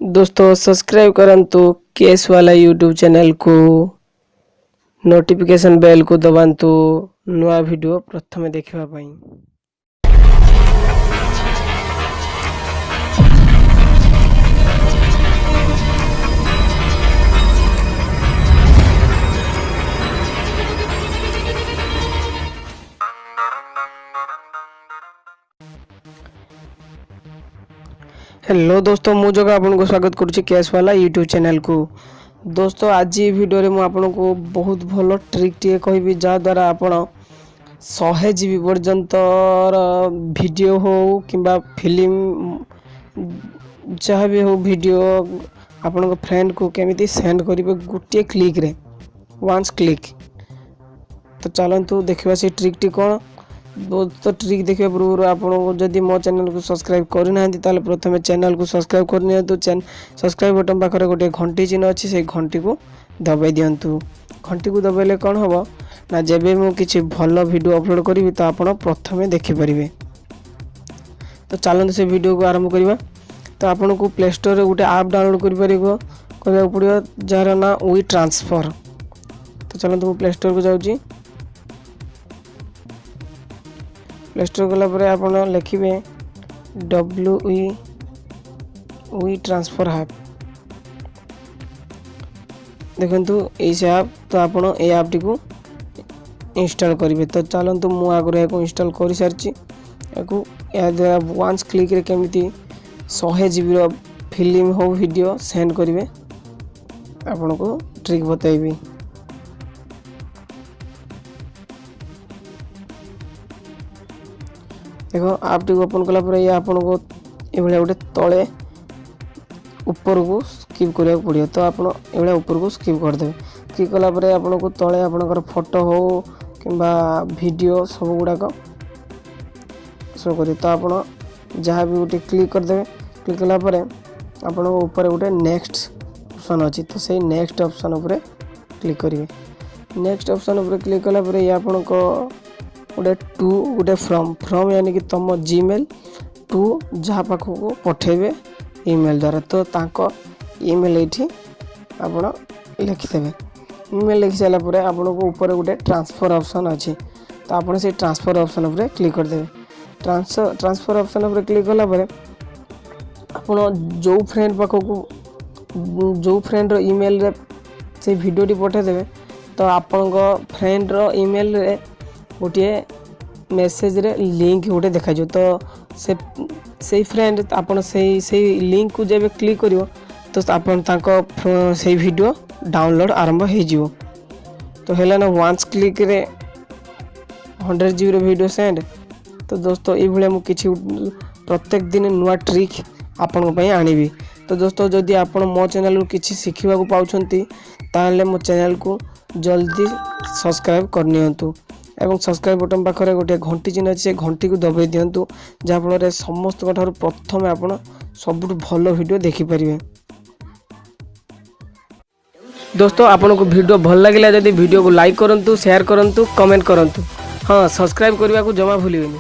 दोस्तों सब्सक्राइब करंतु केस वाला यूट्यूब चैनल को नोटिफिकेशन बेल को दबांतु नया वीडियो प्रथम देखिबा पई। हेलो दोस्तों मु जगह आपन को स्वागत करुच्ची केस वाला यूट्यूब चैनल को। दोस्तों आज वीडियो रे मु आपन को बहुत भलो ट्रिक टे कहबी जा द्वारा आपन 100 जीबी पर्यंत वीडियो हो किंबा फिल्म जहाँ भी हो वीडियो आपन को फ्रेंड को केमिति सेंड करिवे गुटे क्लिक रे वंस क्लिक। तो चलंतु देखिबा से ट्रिक टी कोन। तो ट्रिक देखिए पूर्व आपको जदि मो चैनल को सब्सक्राइब करना ताले प्रथम चैनल को सब्सक्राइब करनी तो सब्सक्राइब बटन पाखरे गोटे घंटी चिन्ह अच्छी से घंटी को दबाई दिंतु। घंटी को दबाइले कौन हम ना जब मु किसी भल वीडियो अपलोड करी तो आप प्रथम देखिपारे। तो चलते से वीडियो को आरंभ करवा। तो आपन को प्ले स्टोर रे गोटे ऐप डाउनलोड करने पड़ो जार ना वी ट्रांसफर। तो चलते मु प्ले स्टोर को जाऊँगी। प्ले स्टोर गला पर आप लिखे वी ट्रांसफर ऐप देखु ये ऐप। तो आप ऐप टी को इंस्टॉल करेंगे। तो चलतु मु आगे को इंस्टॉल कर सारी या द्वारा वंस क्लिक रे केमिति 100 जीबी फिल्म हो वीडियो सेंड करेंगे आपन को ट्रिक बताइबी। देखो आप टी ओपन कला पर ये आपन को ये गोटे तले ऊपर को स्किप करिया पड़ियो। तो आप ये ऊपर को स्किप करदे। स्किप कला पर आपन को तले आपनकर फोटो हो किंबा वीडियो सब गुड़ाक शो करियो। तो आप जहाँ भी गोटे क्लिक करदे। क्लिक कला पर आपन को ऊपर गोटे नेक्स्ट ऑप्शन अच्छी तो से नेक्स्ट ऑप्शन उपरे क्लिक करिवे। नेक्स्ट ऑप्शन उपरे क्लिक कला पर ये आपन को गोटे टू गोटे फ्रॉम यानी कि तुम जीमेल टू जहाँ पाख को पठेबे ईमेल द्वारा। तो तांको ईमेल ये आप लिखिदेवे। ईमेल लिखि सारा पर आपन को ऊपर गोटे ट्रांसफर ऑप्शन अच्छी तो आप से ट्रांसफर ऑप्शन उपरे क्लिक करदेवे। ट्रांसफर ऑप्शन उपरे क्लिक कला पर आपन जो फ्रेंड पाख को जो फ्रेंड रो ईमेल रे से वीडियो टी पठेदेवे। तो आपन को फ्रेंड रो ईमेल रे गोटे मेसेज रे लिंक गोटे देखा जो। तो से फ्रेंड आपन से लिंक को जब क्लिक करियो तो आपन तांको से वीडियो डाउनलोड आरंभ हो जिवो। तो हेला ना वंस क्लिक रे 100 जीबी रो वीडियो सेंड। तो दोस्तों ये भले मु किछि प्रत्येक दिन नुआ ट्रिक आपन पई आनिबी। तो दोस्तों जदि आपन मो चैनल को किछि सिखिबा को पाउछंती ताले मो चैनल को जल्दी सब्सक्राइब करनियंतु एवं सब्सक्राइब बटन पाखरे गोटे घंटी चिन्ह अच्छे घंटी को दबाई दिंतु जहाँ फल समस्त प्रथम आपण सबुठ भल वीडियो देखिपारे। दोस्तों आपन को वीडियो भल लगे जदि वीडियो को लाइक करंतु शेयर करंतु कमेंट करंतु। हाँ सब्सक्राइब करने को जमा भूलिएनि।